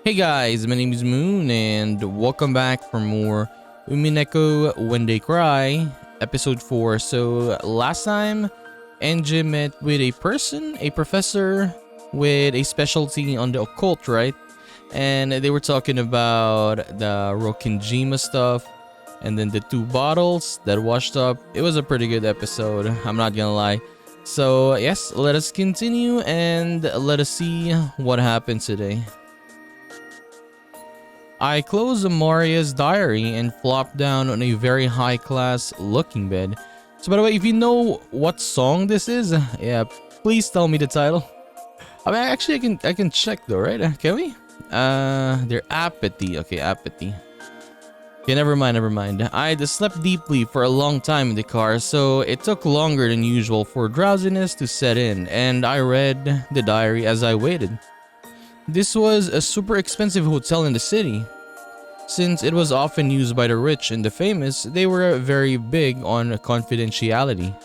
Hey guys, my name is Moon and welcome back for more Umineko When They Cry, episode 4. So last time, NJ met with a professor with a specialty on the occult, right? And they were talking about the Rokinjima stuff and then the 2 bottles that washed up. It was a pretty good episode, I'm not gonna lie. So yes, let us continue and let us see what happens today. I closed Maria's diary and flopped down on a very high-class looking bed. So by the way, if you know what song this is, yeah, please tell me the title. I mean, actually I can check though, right? Can we? They're Apathy. Okay, Apathy. Okay, never mind. I had slept deeply for a long time in the car, so it took longer than usual for drowsiness to set in, and I read the diary as I waited. This was a super expensive hotel in the city. Since it was often used by the rich and the famous, they were very big on confidentiality.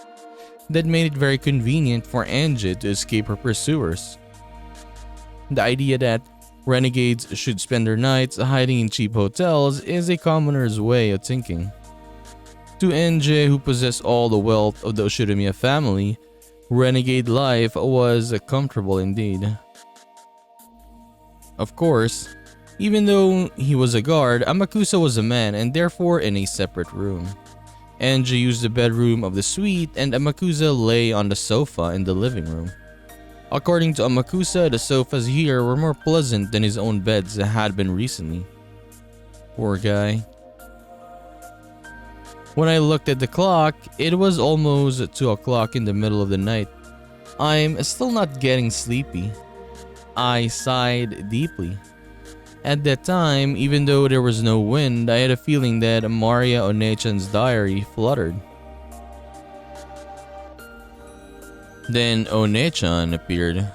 That made it very convenient for Angie to escape her pursuers. The idea that renegades should spend their nights hiding in cheap hotels is a commoner's way of thinking. To Angie, who possessed all the wealth of the Oshiromiya family, renegade life was comfortable indeed. Of course, even though he was a guard, Amakusa was a man and therefore in a separate room. Angie used the bedroom of the suite and Amakusa lay on the sofa in the living room. According to Amakusa, the sofas here were more pleasant than his own beds had been recently. Poor guy. When I looked at the clock, it was almost 2 o'clock in the middle of the night. I'm still not getting sleepy. I sighed deeply. At that time, even though there was no wind, I had a feeling that Maria Onechan's diary fluttered. Then Onechan appeared.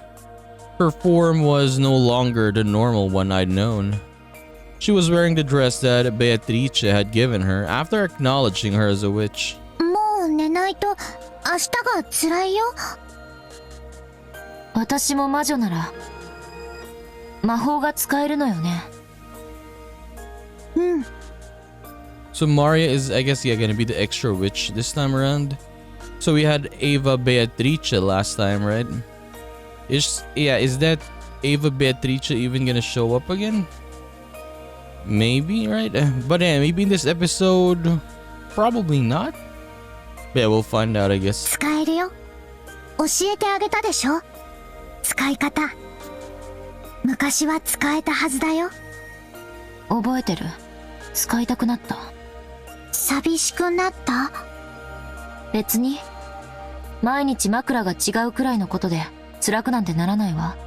Her form was no longer the normal one I'd known. She was wearing the dress that Beatrice had given her after acknowledging her as a witch. もう寝ないと明日が辛いよ。私も魔女なら魔法が使えるのよね。うん。 So Maria is, I guess, gonna be the extra witch this time around. So we had Ava Beatrice last time, right? Is that Ava Beatrice even gonna show up again? Maybe, right? But yeah, maybe in this episode, probably not. Yeah, we'll find out, I guess. 使えるよ。教えてあげたでしょ。使い方。昔は使えたはずだよ。覚えてる。使いたくなった。寂しくなった？別に。毎日枕が違うくらいのことで辛くなんてならないわ。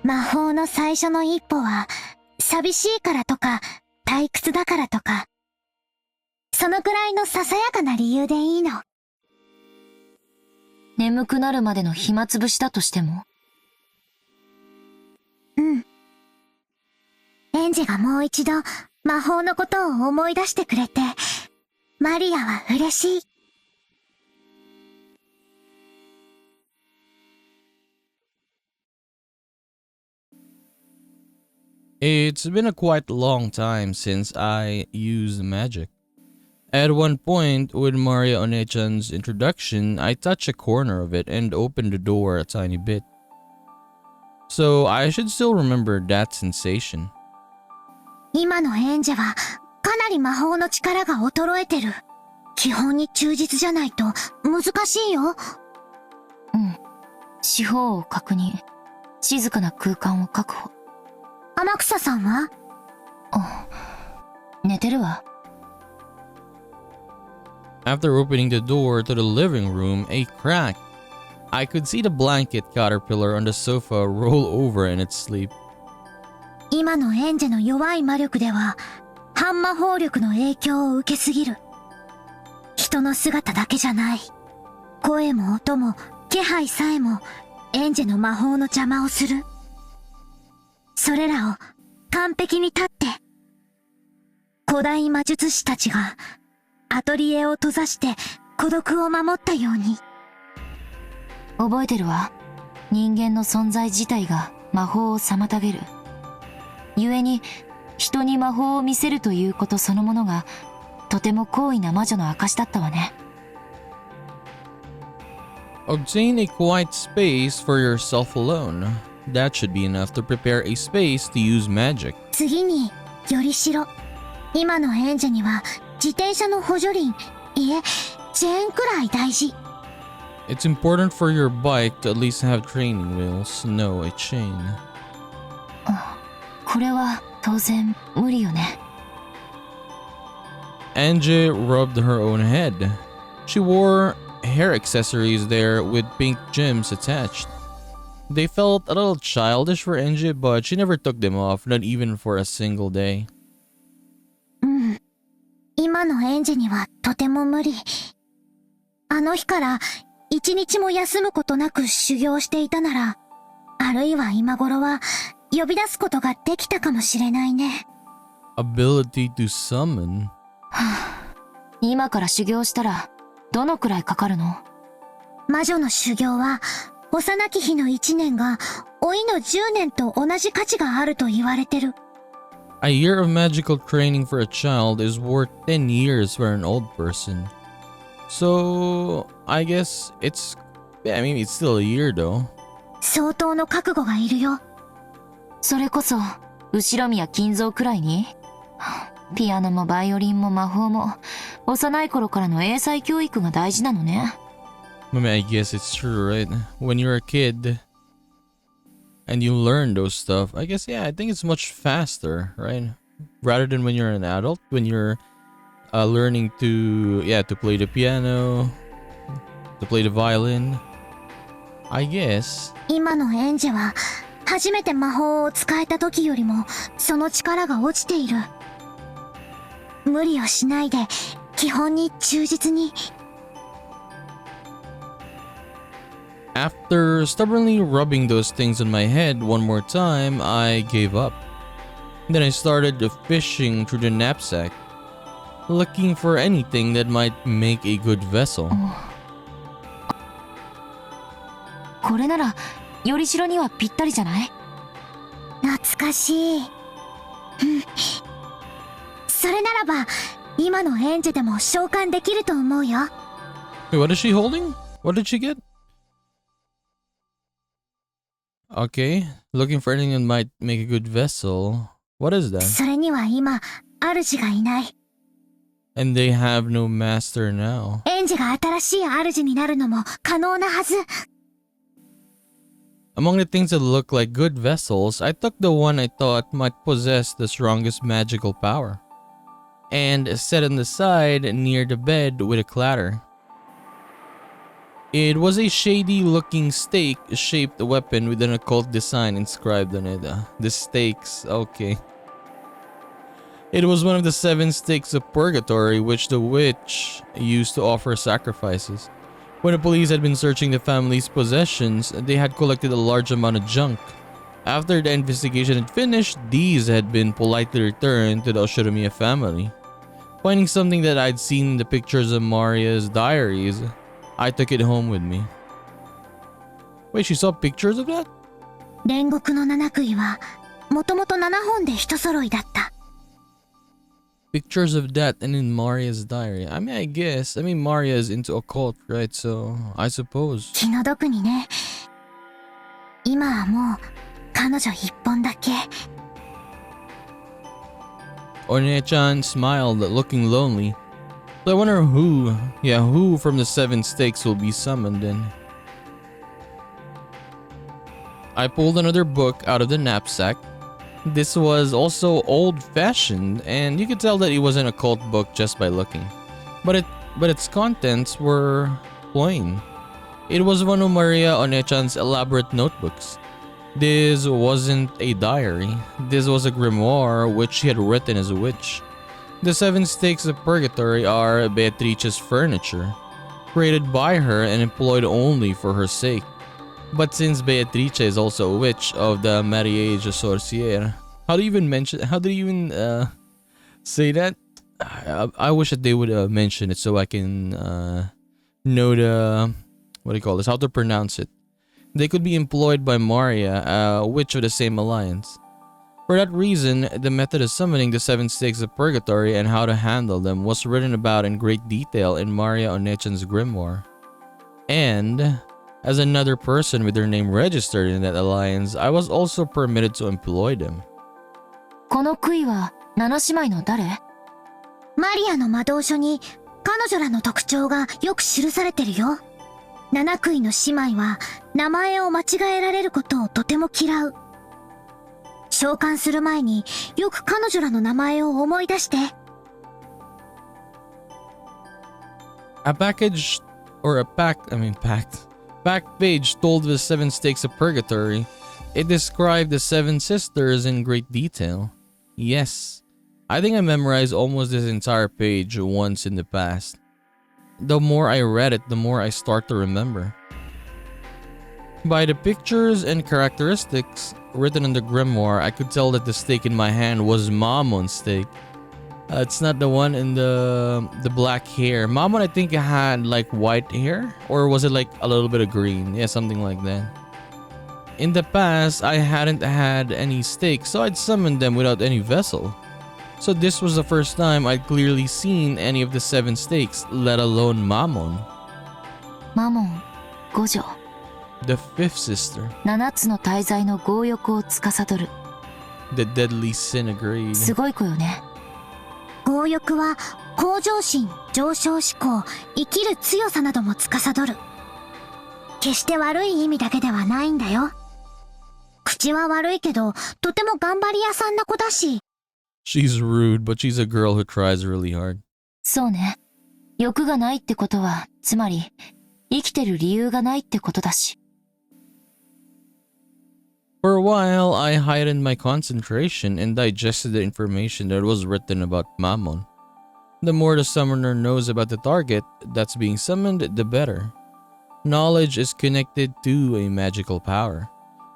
魔法の最初の一歩は寂しいからとか退屈だからとか、そのくらいのささやかな理由でいいの。眠くなるまでの暇つぶしだとしても。うん。エンジがもう一度魔法のことを思い出してくれて、マリアは嬉しい。It's been a quite long time since I used magic. At one point, with Maria Onechan's introduction, I touched a corner of it and opened the door a tiny bit. So I should still remember that sensation. 今のエンジェはかなり魔法の力が衰えてる。基本に忠実じゃないと難しいよ。うん。四方を確認。静かな空間を確保。天草さんは？寝てるわ。After opening the door to the living room, a crack. I could see the blanket caterpillar on the sofa roll over in its sleep. 今のエンジェの弱い魔力では、反魔法力の影響を受けすぎる。人の姿だけじゃない。声も音も気配さえもエンジェの魔法の邪魔をする。それらを完璧に立って、古代魔術師たちがアトリエを閉ざして孤独を守ったように。覚えてるわ。人間の存在自体が魔法を妨げる。故に人に魔法を見せるということそのものがとても高位な魔女の証だったわね。Obtain a quiet space for yourself alone. That should be enough to prepare a space to use magic. 次によりしろ。今の園児には自転車の補助輪、いえチェーンくらい大事。It's important for your bike to at least have training wheels, no a chain. これは当然無理よね。Angie rubbed her own head. She wore hair accessories there with pink gems attached. They felt a little childish for Angie, but she never took them off, not even for a single day. 今の園児にはとても無理。あの日から一日も休むことなく修行していたなら、あるいは今頃は呼び出すことができたかもしれないね。Ability to summon? 今から修行したらどのくらいかかるの？魔女の修行は幼き日の1年が老いの10年と同じ価値があると言われてる。A year of magical training for a child is worth 10 years for an old person. So, I guess it's... Yeah, I mean, it's still a year though. 相当の覚悟がいるよ。それこそ、後ろ宮金蔵くらいに？ピアノもバイオリンも魔法も、幼い頃からの英才教育が大事なのね。I mean, I guess it's true, right? When you're a kid and you learn those stuff, I guess, yeah, I think it's much faster, right? Rather than when you're an adult, when you're learning to play the piano, to play the violin. I guess. 今の園児は、初めて魔法を使えた時よりも、その力が落ちている。無理をしないで、基本に忠実に。After stubbornly rubbing those things on my head one more time, I gave up. Then I started fishing through the knapsack, looking for anything that might make a good vessel. これなら、よりしろにはぴったりじゃない？懐かしい。それならば、今の園児でも召喚できると思うよ。Wait, what is she holding? What did she get? Okay, looking for anything that might make a good vessel. What is that? それには今、主がいない。And they have no master now. 園児が新しい主になるのも可能なはず。Among the things that look like good vessels, I took the one I thought might possess the strongest magical power, and set on the side near the bed with a clatter. It was a shady-looking stake-shaped weapon with an occult design inscribed on it. The stakes, okay. It was one of the 7 stakes of purgatory which the witch used to offer sacrifices. When the police had been searching the family's possessions, they had collected a large amount of junk. After the investigation had finished, these had been politely returned to the Oshiromiya family. Finding something that I'd seen in the pictures of Maria's diaries, I took it home with me. Wait, she saw pictures of that? 煉獄の七杭は、もともと7本で一揃いだった。Pictures of that and in Maria's diary. I mean, I guess. I mean, Maria is into occult, right? So, I suppose. 気の毒にね。今はもう、彼女一本だけ。One-chan smiled, looking lonely. So I wonder who from the 7 stakes will be summoned then. I pulled another book out of the knapsack. This was also old-fashioned, and you could tell that it was an occult book just by looking. But its contents were plain. It was one of Maria One-chan's elaborate notebooks. This wasn't a diary. This was a grimoire which she had written as a witch. The 7 stakes of purgatory are Beatrice's furniture, created by her and employed only for her sake. But since Beatrice is also a witch of the MARIAGE SORCIERE, how do you even say that? I wish that they would mention it so I can know the, what do you call this, how to pronounce it. They could be employed by Maria, a witch of the same alliance. For that reason, the method of summoning the 7 stakes of purgatory and how to handle them was written about in great detail in Maria Onechan's grimoire. And, as another person with their name registered in that alliance, I was also permitted to employ them. この杭は7姉妹の誰？マリアの魔導書に彼女らの特徴がよく記されてるよ。7杭の姉妹は名前を間違えられることをとても嫌う。召喚する前によく彼女らの名前を思い出して。A package, or a packed page told the 7 stakes of purgatory. It described the 7 sisters in great detail. Yes, I think I memorized almost this entire page once in the past. The more I read it, the more I start to remember. By the pictures and characteristics written in the grimoire, I could tell that the stake in my hand was Mammon's stake. It's not the one in the black hair. Mammon, I think, had like white hair, or was it like a little bit of green? Yeah, something like that. In the past, I hadn't had any stakes, so I'd summoned them without any vessel. So this was the first time I'd clearly seen any of the 7 stakes, let alone Mammon. Mammon, 五女。The 5th sister. 7つの大罪の強欲を司る。The deadly sin agreed. すごい子よね。強欲は向上心、上昇志向、生きる強さなども司る。決して悪い意味だけではないんだよ。口は悪いけど、とても頑張り屋さんな子だし。She's rude, but she's a girl who tries really hard. そうね。欲がないってことは、つまり、生きてる理由がないってことだし。For a while, I heightened my concentration and digested the information that was written about Mammon. The more the summoner knows about the target that's being summoned, the better. Knowledge is connected to a magical power.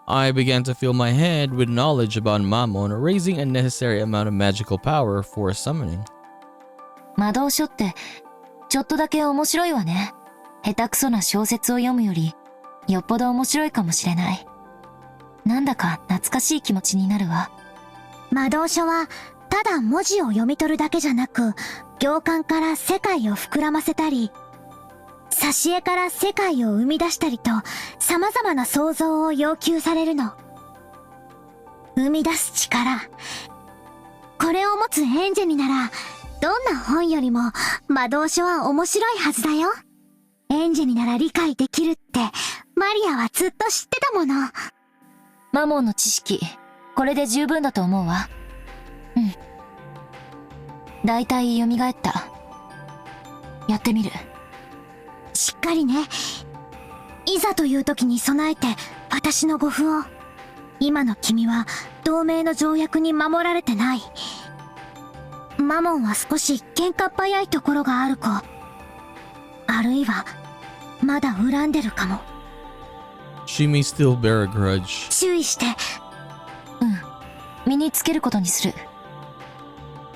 I began to fill my head with knowledge about Mammon, raising a necessary amount of magical power for summoning. 魔導書って、ちょっとだけ面白いわね。下手くそな小説を読むより、よっぽど面白いかもしれない。なんだか懐かしい気持ちになるわ。魔導書は、ただ文字を読み取るだけじゃなく、行間から世界を膨らませたり、挿絵から世界を生み出したりと、様々な想像を要求されるの。生み出す力。これを持つエンジェになら、どんな本よりも魔導書は面白いはずだよ。エンジェになら理解できるって、マリアはずっと知ってたもの。マモンの知識、これで十分だと思うわ。うん。だいたい蘇った。やってみる。しっかりね。いざという時に備えて、私の護符を。今の君は、同盟の条約に守られてない。マモンは少し喧嘩っ早いところがある子。あるいは、まだ恨んでるかも。She may still bear a grudge. 注意して。うん。身につけることにする。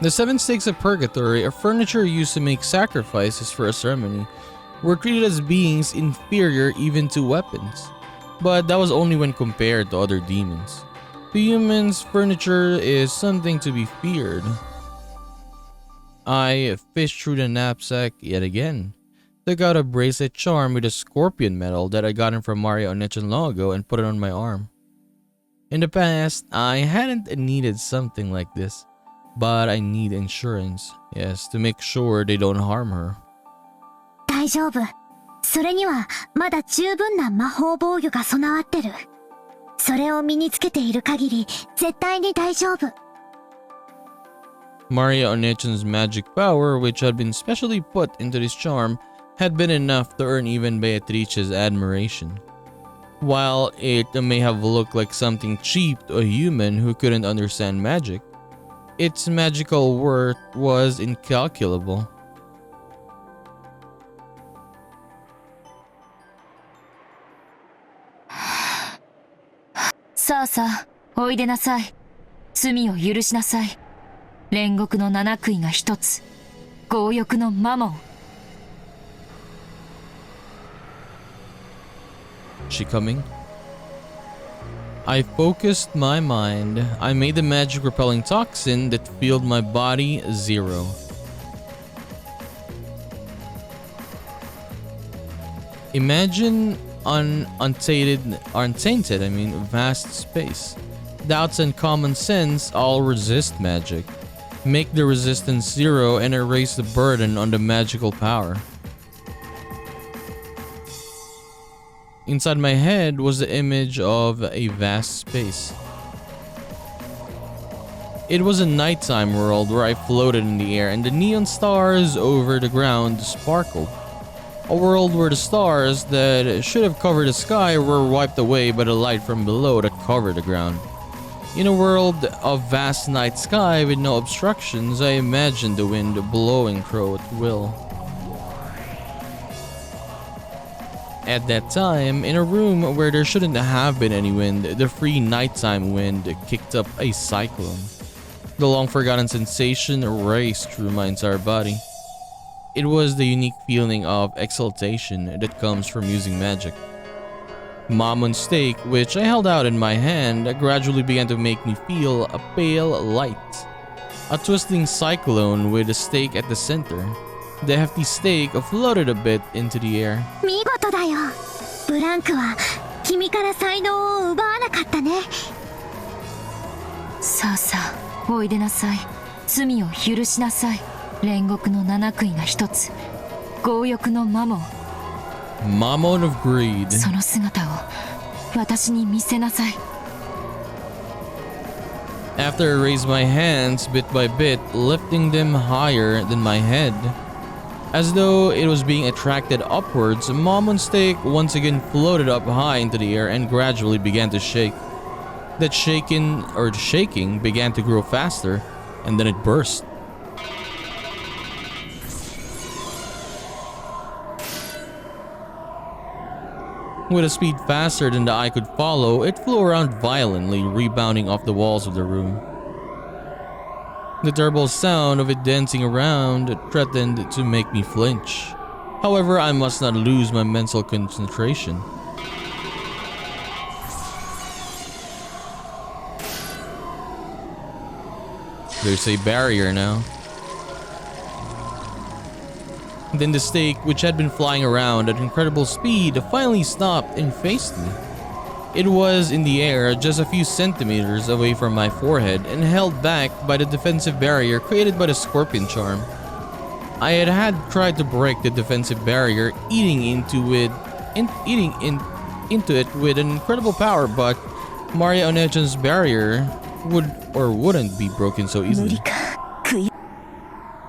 The 7 stakes of purgatory are furniture used to make sacrifices for a ceremony. Were treated as beings inferior even to weapons. But that was only when compared to other demons. To humans, furniture is something to be feared. I fished through the knapsack yet again. Took out a bracelet charm with a scorpion medal that I gotten from Maria Onechan long ago and put it on my arm. In the past, I hadn't needed something like this, but I need insurance, yes, to make sure they don't harm her. 大丈夫。それにはまだ十分な魔法防御が備わってる。それを身につけている限り絶対に大丈夫。Maria Onechan's magic power, which had been specially put into this charm, had been enough to earn even Beatrice's admiration. While it may have looked like something cheap to a human who couldn't understand magic, its magical worth was incalculable. さあさあ、おいでなさい。罪を許しなさい。煉獄の七杭が一つ。強欲のマモン。She coming? I focused my mind. I made the magic repelling toxin that filled my body 0. Imagine untainted, vast space. Doubts and common sense all resist magic. Make the resistance 0 and erase the burden on the magical power. Inside my head was the image of a vast space. It was a nighttime world where I floated in the air and the neon stars over the ground sparkled. A world where the stars that should have covered the sky were wiped away by the light from below that covered the ground. In a world of vast night sky with no obstructions, I imagined the wind blowing through at will. At that time, in a room where there shouldn't have been any wind, the free nighttime wind kicked up a cyclone. The long-forgotten sensation raced through my entire body. It was the unique feeling of exaltation that comes from using magic. Mammon stake, which I held out in my hand, gradually began to make me feel a pale light. A twisting cyclone with a stake at the center. The hefty stake floated a bit into the air. 見事だよ。ブランクは君から才能を奪わなかったね。さあさあ、おいでなさい。罪を許しなさい。煉獄の七杭が一つ。強欲のマモン。Mammon of greed. その姿を私に見せなさい。After I raised my hands bit by bit, lifting them higher than my head. As though it was being attracted upwards, Mammon's stake once again floated up high into the air and gradually began to shake. That shaking began to grow faster, and then it burst. With a speed faster than the eye could follow, it flew around violently, rebounding off the walls of the room. The terrible sound of it dancing around threatened to make me flinch. However, I must not lose my mental concentration. There's a barrier now. Then the stake, which had been flying around at incredible speed, finally stopped and faced me. It was in the air just a few centimeters away from my forehead and held back by the defensive barrier created by the scorpion charm. I had tried to break the defensive barrier, eating into it with an incredible power, but Maria Onechan's barrier wouldn't be broken so easily.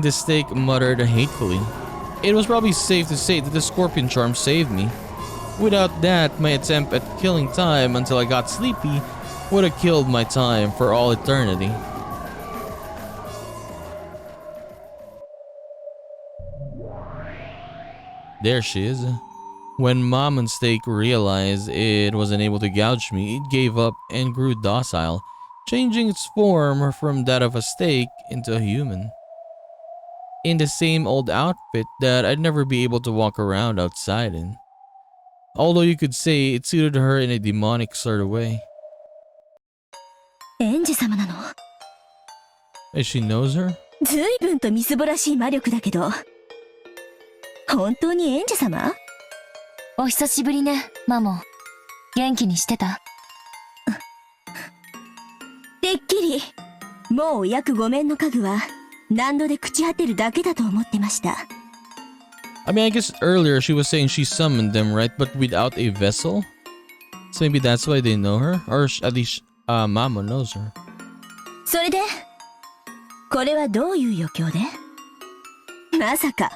The stake muttered hatefully. It was probably safe to say that the scorpion charm saved me. Without that, my attempt at killing time until I got sleepy would have killed my time for all eternity. There she is. When Mammon Stake realized it was unable to gouge me, it gave up and grew docile, changing its form from that of a stake into a human. In the same old outfit that I'd never be able to walk around outside in. Although you could say it suited her in a demonic sort of way. エンジ様なの？ As she knows her? ずいぶんとみすぼらしい魔力だけど。本当にエンジ様？お久しぶりね、マモン。元気にしてた？てっきり、もう約5面の家具は何度で朽ち果てるだけだと思ってました。I mean, I guess earlier she was saying she summoned them, right? But without a vessel? So maybe that's why they know her? Or at least, Mama knows her. それで、これはどういう余興で？まさか、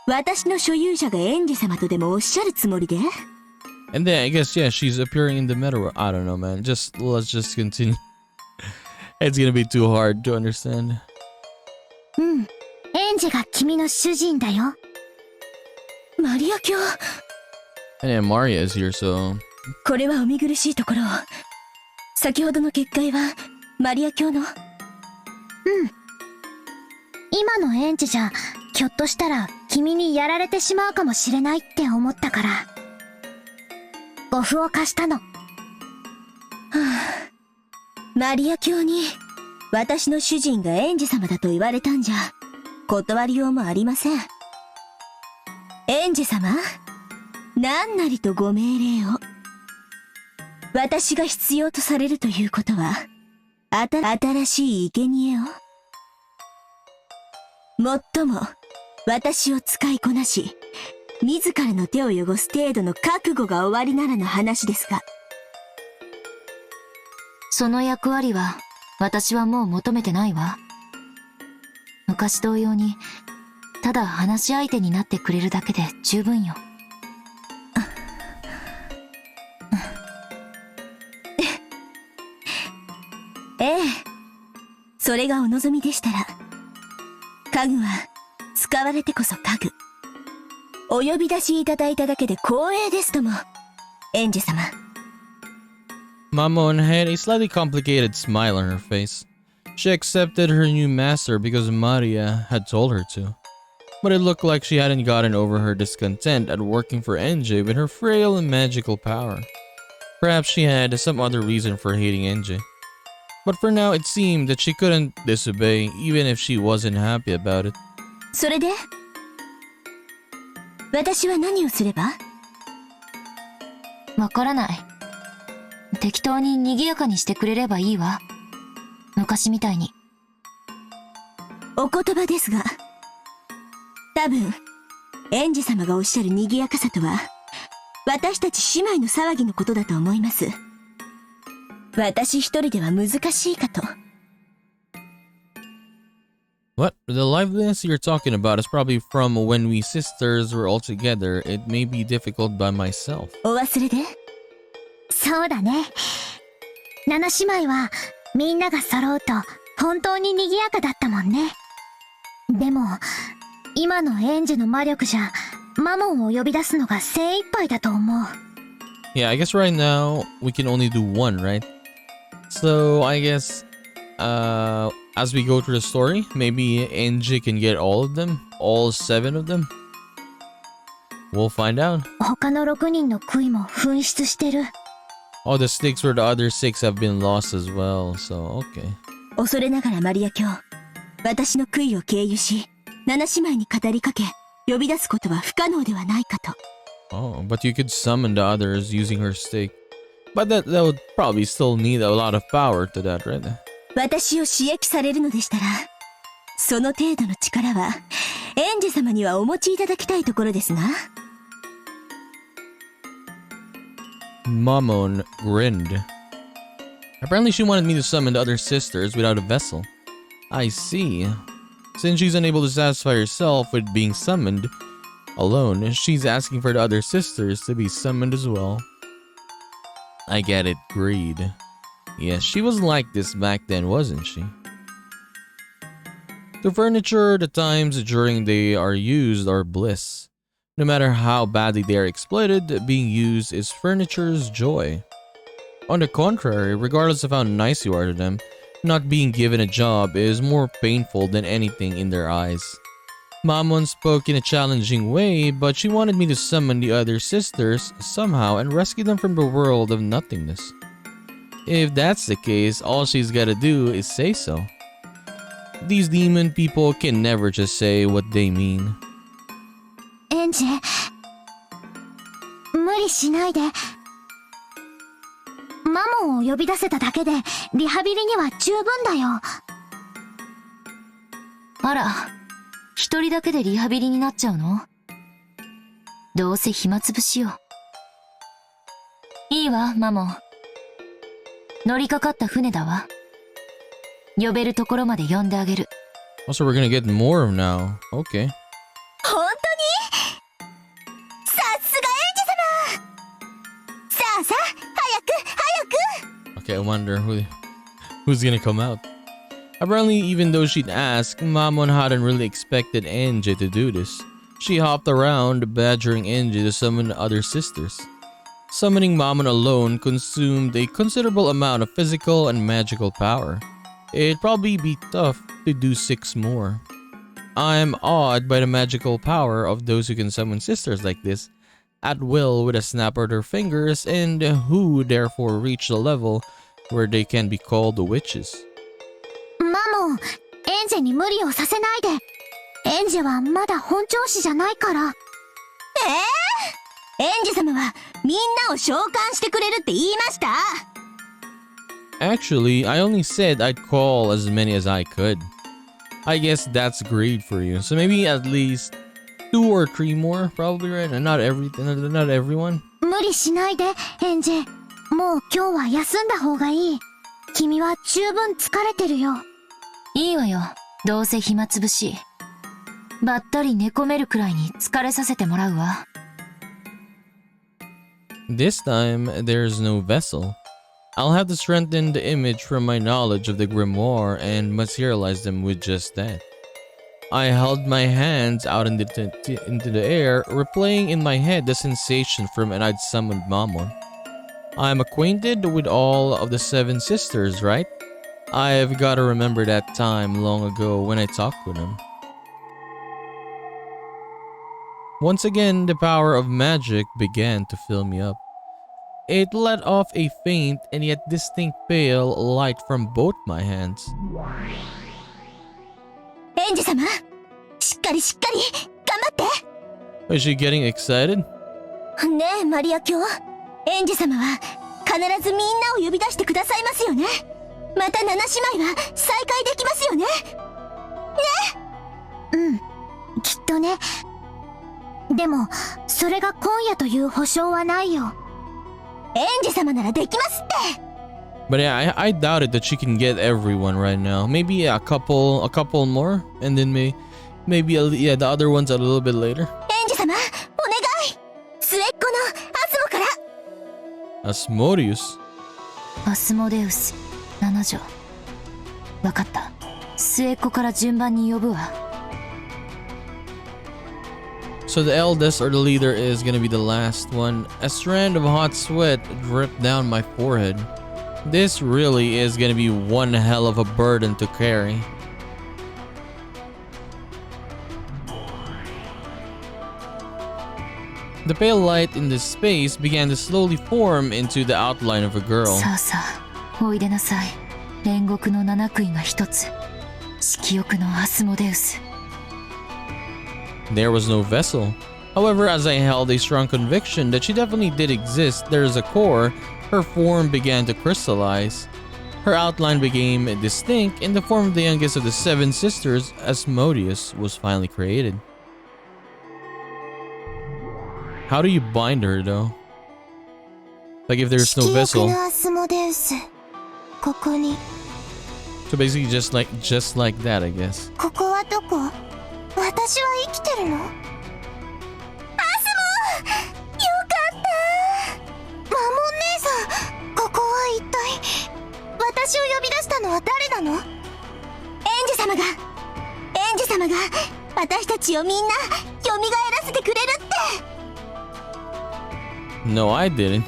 私の所有者がエンジ様とでもおっしゃるつもりで？ And then, I guess, yeah, she's appearing in the meta world. I don't know, man. Let's just continue. It's gonna be too hard to understand. うん。エンジが君の主人だよ。マリア卿。And yeah, Maria is here, so... これはお見苦しいところを。先ほどの結界は、マリア卿の。うん。今のエンジじゃ、ひょっとしたら君にやられてしまうかもしれないって思ったから。護符を貸したの。マリア教に私の主人がエンジ様だと言われたんじゃ断りようもありません。エンジ様、何なりとご命令を。私が必要とされるということは新しい生贄を。もっとも私を使いこなし自らの手を汚す程度の覚悟が終わりならの話ですが。その役割は私はもう求めてないわ。昔同様にただ話し相手になってくれるだけで十分よ。ええ、それがお望みでしたら、家具は使われてこそ家具。お呼び出しいただいただけで光栄ですとも、エンジ様。Mamon had a slightly complicated smile on her face. She accepted her new master because Maria had told her to. But it looked like she hadn't gotten over her discontent at working for NJ with her frail and magical power. Perhaps she had some other reason for hating NJ. But for now, it seemed that she couldn't disobey even if she wasn't happy about it. それで私は何をすれば？わからない。適当に賑やかにしてくれればいいわ。昔みたいに。お言葉ですが、多分、エンジ様がおっしゃる賑やかさとは、私たち姉妹の騒ぎのことだと思います。私一人では難しいかと。What? The liveliness you're talking about is probably from when we sisters were all together. It may be difficult by myself. お忘れで？そうだね。七姉妹はみんなが揃うと本当に賑やかだったもんね。でも今のエンジェの魔力じゃマモンを呼び出すのが精一杯だと思う。Yeah, I guess right now we can only do one, right? So I guess as we go through the story, maybe NJ can get all of them, all 7 of them. We'll find out. 他の6人の悔いも紛失してる。Oh, the stakes for the other 6 have been lost as well, so okay. 恐れながらマリア卿、私の悔いを経由し、七姉妹に語りかけ、呼び出すことは不可能ではないかと。Oh, but you could summon the others using her stake. But that would probably still need a lot of power to that, right? 私を刺激されるのでしたら、その程度の力は、エンジェ様にはお持ちいただきたいところですが。Mamon grinned. Apparently she wanted me to summon the other sisters without a vessel. I see. Since she's unable to satisfy herself with being summoned alone, she's asking for the other sisters to be summoned as well. I get it, greed. Yes, she was like this back then, wasn't she? To furniture, the times during they are used are bliss. No matter how badly they are exploited, being used is furniture's joy. On the contrary, regardless of how nice you are to them, not being given a job is more painful than anything in their eyes. Mamon spoke in a challenging way, but she wanted me to summon the other sisters somehow and rescue them from the world of nothingness. If that's the case, all she's gotta do is say so. These demon people can never just say what they mean. エンジェ、無理しないで。マモンを呼び出せただけでリハビリには十分だよ。あら、一人だけでリハビリになっちゃうの？どうせ暇つぶしよ。いいわ、マモン。乗りかかった船だわ。呼べるところまで呼んであげる。Also, we're gonna get more now. Okay. 本当に？さすがエンジェ様！さあさあ、早く早く！ Okay, I wonder who's gonna come out. Apparently, even though she'd ask, Mamon hadn't really expected NJ to do this. She hopped around, badgering NJ to summon other sisters. Summoning Mamon alone consumed a considerable amount of physical and magical power. It'd probably be tough to do 6 more. I'm awed by the magical power of those who can summon sisters like this at will with a snap of their fingers, and who therefore reach the level where they can be called the witches. マモン、エンジェに無理をさせないで。エンジェはまだ本調子じゃないから。エンジ様はみんなを召喚してくれるって言いました。 Actually, I only said I'd call as many as I could. I guess that's greed for you. So maybe at least 2 or 3 more, probably, right? And not everyone. 無理しないで、エンジェ。もう今日は休んだ方がいい。君は十分疲れてるよ。いいわよ。どうせ暇つぶし。ばったり寝込めるくらいに疲れさせてもらうわ。This time, there's no vessel. I'll have to strengthen the image from my knowledge of the grimoire and materialize them with just that. I held my hands out into the air, replaying in my head the sensation from when I'd summoned Mammon. I'm acquainted with all of the 7 sisters, right? I've got to remember that time long ago when I talked with them. Once again, the power of magic began to fill me up. It let off a faint and yet distinct pale light from both my hands. エンジ様、しっかり頑張っ Is she getting excited? て。ねえ、マリア卿。エンジ様は必ずみんなを呼び出してくださいますよね。また7姉妹は再会できますよね。きっとね。でも、それが今夜という保証はないよ。エンジ様ならできますって。 But yeah, I doubt it that she can get everyone right now. Maybe a couple more, and then maybe the other ones a little bit later. エンジ様、お願い。末っ子のアスモから。Asmodeus. アスモデウス7条。わかった。末っ子から順番に呼ぶわ。So the eldest or the leader is gonna be the last one. A strand of hot sweat dripped down my forehead. This really is gonna be one hell of a burden to carry. The pale light in this space began to slowly form into the outline of a girl. さあさあ、おいでなさい。煉獄の七杭が一つ。色欲のアスモデウス。There was no vessel. However, as I held a strong conviction that she definitely did exist, there is a core, her form began to crystallize. Her outline became distinct in the form of the youngest of the 7 sisters, Asmodeus was finally created. How do you bind her though? Like if there's no vessel. 色欲のアスモデウス。ここに。So basically just like that, I guess. ここはどこ？私は生きてるの？アスモ！よかった。マモン姉さん、ここは一体。私を呼び出したのは誰なの？エンジ様が私たちをみんな蘇らせてくれるって。 No, I didn't. エンジ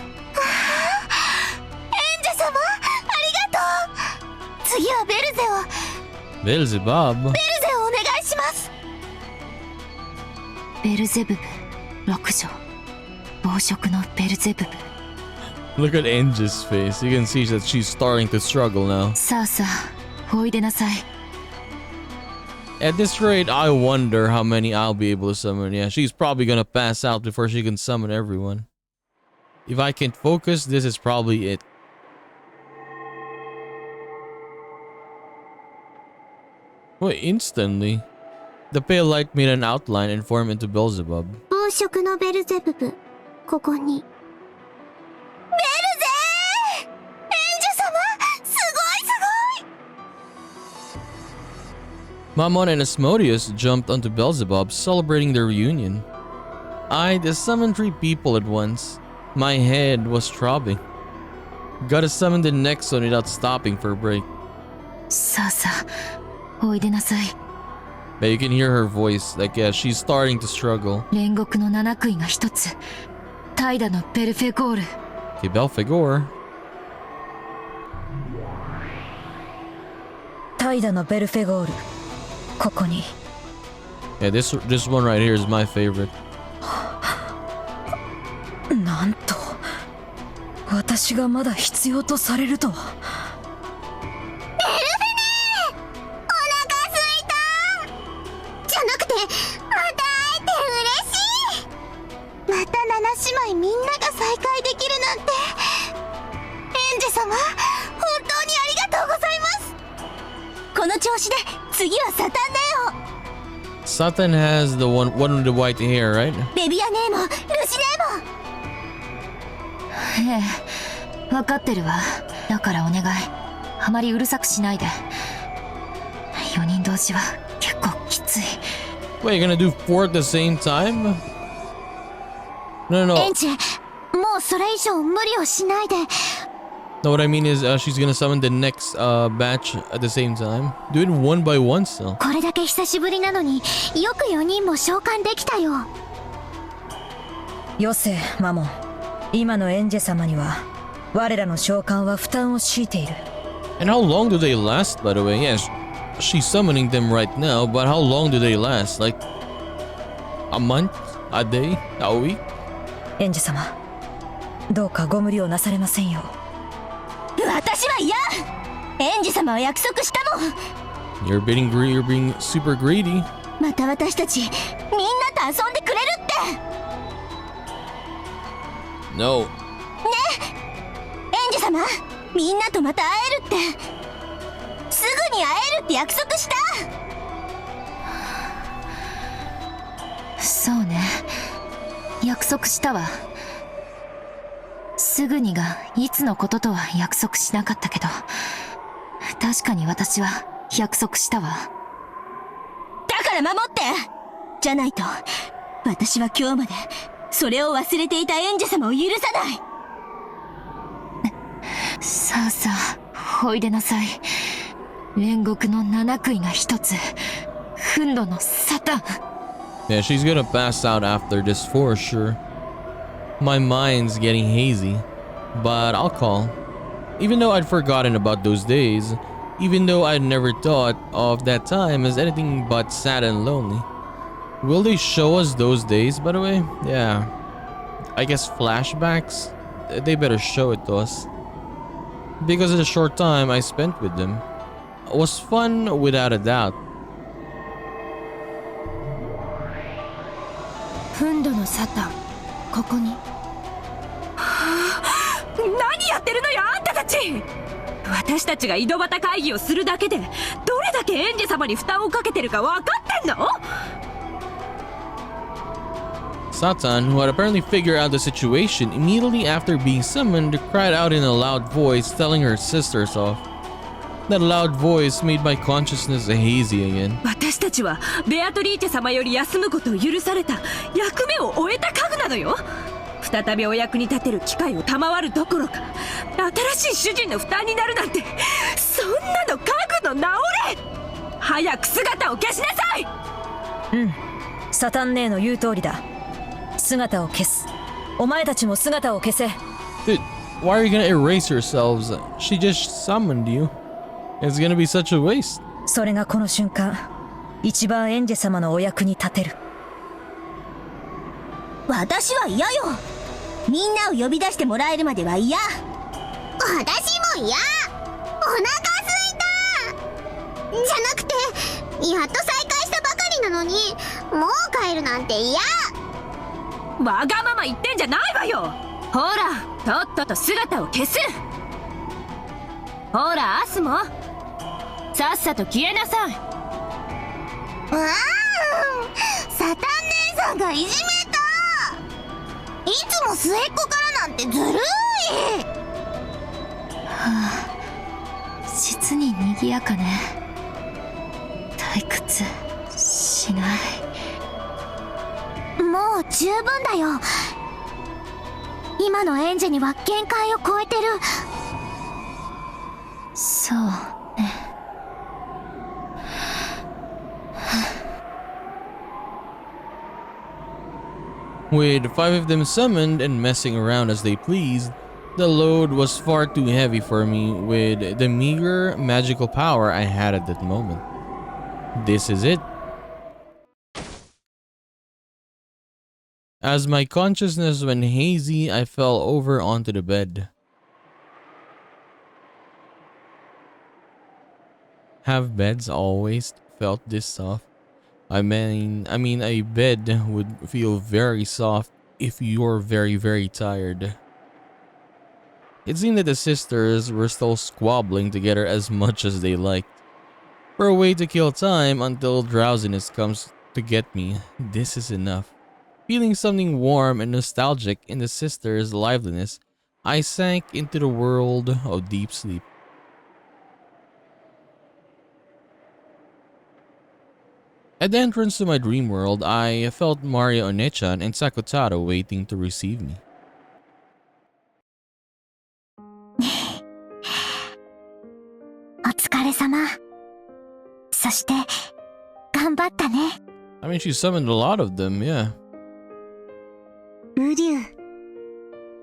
様、ありがとう。次はベルゼを。 Beelzebub. ベルゼをお願いします。ベルゼブブ6条。暴食のベルゼブブ。 Look at Angie's face. You can see that she's starting to struggle now. さあさあ、おいでなさい。 At this rate, I wonder how many I'll be able to summon. Yeah, she's probably gonna pass out before she can summon everyone. If I can't focus, this is probably it. Wait, instantly. The pale light made an outline and formed into Beelzebub. 暴食のベルゼブブ、ここに。ベルゼー！エンジ様、すごい！ Mammon and Asmodeus jumped onto Beelzebub, celebrating their reunion. I'd summoned 3 people at once. My head was throbbing. Gotta summon the next one without stopping for a break. さあさあ、おいでなさい。 But you can hear her voice, like yeah, she's starting to struggle. 煉獄の七杭が一つ。怠惰のベルフェゴール。Okay, Belphegor. 怠惰のベルフェゴール。ここに。 Yeah, this one right here is my favorite. なんと私がまだ必要とされるとは。この調子で次はサタンネ Satan has the one with the white hair, right? オ、ベビアネーモ、ルシネーモ。ええ、わかってるわ。だからお願い、あまりうるさくしないで。4人同時は結構きつい。 Wait, you're gonna do 4 at the same time? No, no, エ no. ンジ、もうそれ以上無理をしないで。 No, what I mean is she's gonna summon the next batch at the same time. Do it one by one still. これだけ久しぶりなのによく4人も召喚できたよ。よせマモン、今のエンジェ様には我らの召喚は負担を強いている。 And how long do they last, by the way? Yes, she's summoning them right now, but how long do they last? Like a month? A day? A week? エンジェ様、どうかご無理をなされませんよう。私は嫌。エンジ様は約束したもん。 You're being super greedy. また私たちみんなと遊んでくれるって。 No. エンジ様、みんなとまた会えるって。すぐに会えるって約束した。そうね、約束したわ。すぐにがいつのこととは約束しなかったけど、確かに私は約束したわ。だから守って。じゃないと私は今日までそれを忘れていたエンジェ様を許さない。さあさあ、おいでなさい。煉獄の七杭が一つ、憤怒のサタン。 Yeah, she's gonna pass out after this for sure. My mind's getting hazy, but I'll call. Even though I'd forgotten about those days, even though I'd never thought of that time as anything but sad and lonely. Will they show us those days, by the way? Yeah. I guess flashbacks? They better show it to us. Because of the short time I spent with them. It was fun without a doubt. 憤怒のサタン、ここに。何やってるのよあんたたち。私たちが井戸端会議をするだけでどれだけエンジェ様に負担をかけてるか分かってんの？ Satan, who had apparently figured out the situation immediately after being summoned, cried out in a loud voice, telling her sisters off. That loud voice made my consciousness hazy again. 私たちはベアトリーチェ様より休むことを許された役目を終えた家具なのよ。再びお役に立てる機会を賜るどころか新しい主人の負担になるなんて、そんなの家具の直れ。早く姿を消しなさい。サタン姉の言う通りだ。姿を消す。お前たちも姿を消せ。 Dude, why are you gonna erase yourselves? She just summoned you. It's gonna be such a waste. それがこの瞬間一番エンジェ様のお役に立てる。私は嫌よ。みんなを呼び出してもらえるまでは嫌。私も嫌。お腹すいた。じゃなくてやっと再会したばかりなのにもう帰るなんて嫌。わがまま言ってんじゃないわよ。ほらとっとと姿を消す。ほらアスもさっさと消えなさい。サタン姉さんがいじめた。いつも末っ子からなんてずるい。実に賑やかね。退屈しない。もう十分だよ。今のエンジェには限界を超えてる。そうね。With 5 of them summoned and messing around as they pleased, the load was far too heavy for me with the meager magical power I had at that moment. This is it. As my consciousness went hazy, I fell over onto the bed. Have beds always felt this soft? I mean, a bed would feel very soft if you're very, very tired. It seemed that the sisters were still squabbling together as much as they liked. For a way to kill time until drowsiness comes to get me, this is enough. Feeling something warm and nostalgic in the sister's liveliness, I sank into the world of deep sleep. At the entrance to my dream world, I felt Maria Onechan and Sakutaro waiting to receive me. お疲れ様。そして、頑張ったね。I mean, she summoned a lot of them, yeah. ウリュウ。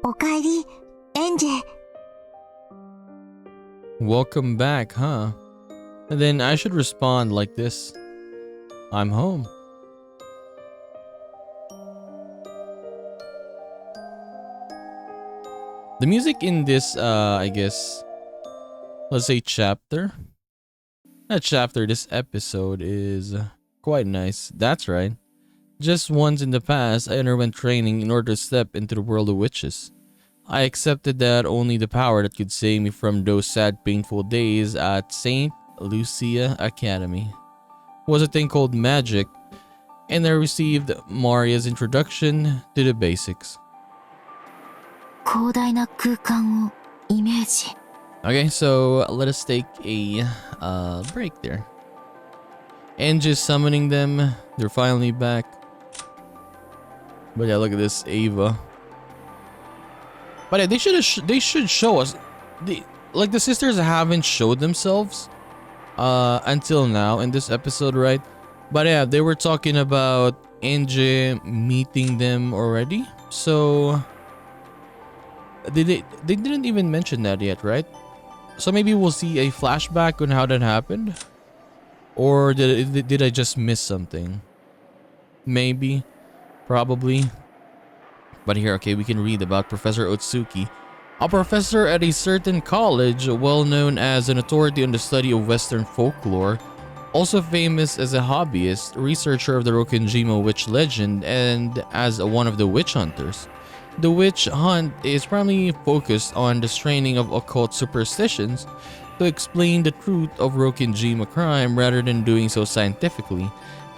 おかえり、エンジェ。 Welcome back, huh? And then I should respond like this. I'm home. The music in this, I guess, let's say chapter. Not chapter, this episode is quite nice. That's right. Just once in the past, I underwent training in order to step into the world of witches. I accepted that only the power that could save me from those sad, painful days at St. Lucia Academy was a thing called magic, and I received Maria's introduction to the basics. 広大な空間をイメージ。 Okay, so let us take a break there. And just summoning them, they're finally back. But yeah, look at this Ava. But yeah, they should show us. Like the sisters haven't showed themselves until now in this episode, right? But yeah, they were talking about Angie meeting them already. So they didn't even mention that yet, right? So maybe we'll see a flashback on how that happened. Or did I just miss something? Maybe. Probably. But here, okay, we can read about Professor Otsuki, a professor at a certain college, well known as an authority on the study of Western folklore, also famous as a hobbyist, researcher of the Rokenjima witch legend, and as one of the witch hunters. The witch hunt is primarily focused on the straining of occult superstitions to explain the truth of Rokenjima crime rather than doing so scientifically,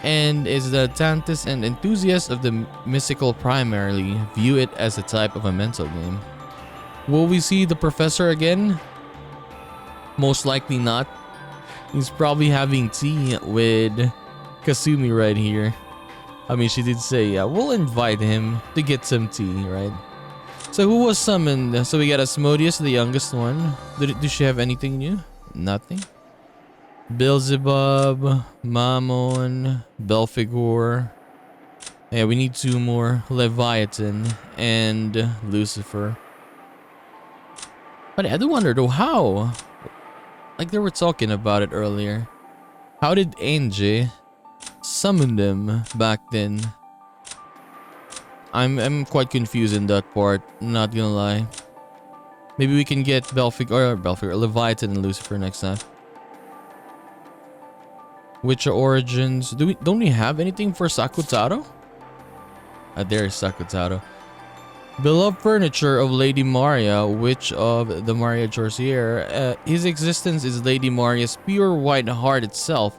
and is the tantis and enthusiasts of the mystical primarily view it as a type of a mental game. Will we see the professor again? Most likely not. He's probably having tea with Kasumi right here. I mean, she did say, we'll invite him to get some tea, right? So who was summoned? So we got Asmodeus, the youngest one. Did she have anything new? Nothing. Beelzebub, Mammon, Belphegor. Yeah, we need two more. Leviathan and Lucifer. But I do wonder though, how? Like they were talking about it earlier. How did Angie summon them back then? I'm quite confused in that part, not gonna lie. Maybe we can get Belphegor, Leviathan and Lucifer next time. Witcher origins. Don't we have anything for Sakutaro? There's Sakutaro. Beloved furniture of Lady Maria, witch of the MARIAGE SORCIERE. His existence is Lady Maria's pure white heart itself.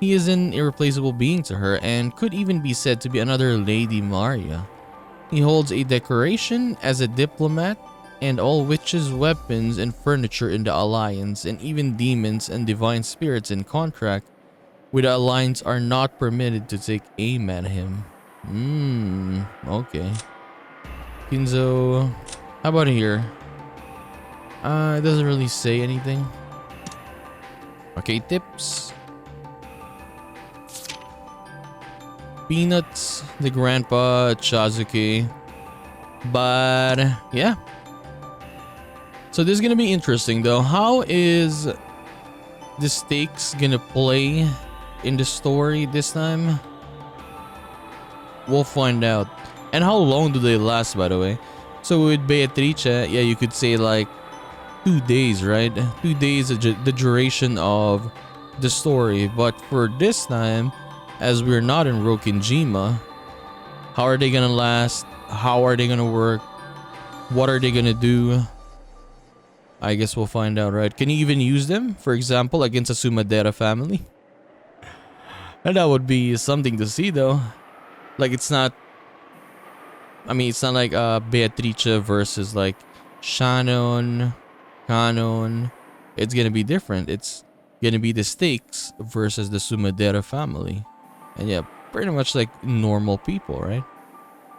He is an irreplaceable being to her and could even be said to be another Lady Maria. He holds a decoration as a diplomat, and all witches' weapons and furniture in the Alliance, and even demons and divine spirits in contract with the Alliance are not permitted to take aim at him. Okay. Kinzo, how about here? It doesn't really say anything. Okay, tips. Peanuts, the grandpa, Chazuki. But yeah. So this is gonna be interesting though. How is the stakes gonna play in the story this time? We'll find out. And how long do they last, by the way? So with Beatrice, yeah, you could say like 2 days, right? 2 days the duration of the story. But for this time, as we're not in Rokenjima, how are they gonna last? How are they gonna work? What are they gonna do? I guess we'll find out, right? Can you even use them, for example, against a Sumadera family? And that would be something to see though. Like it's not, I mean, it's not like Beatrice versus like Shannon, Canon. It's gonna be different. It's gonna be the Stakes versus the Sumadera family. And yeah, pretty much like normal people, right?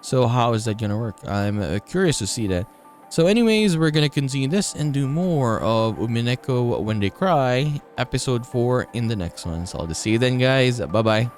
So how is that gonna work? I'm curious to see that. So anyways, we're gonna continue this and do more of Umineko When They Cry, episode 4 in the next one. So I'll just see you then, guys. Bye-bye.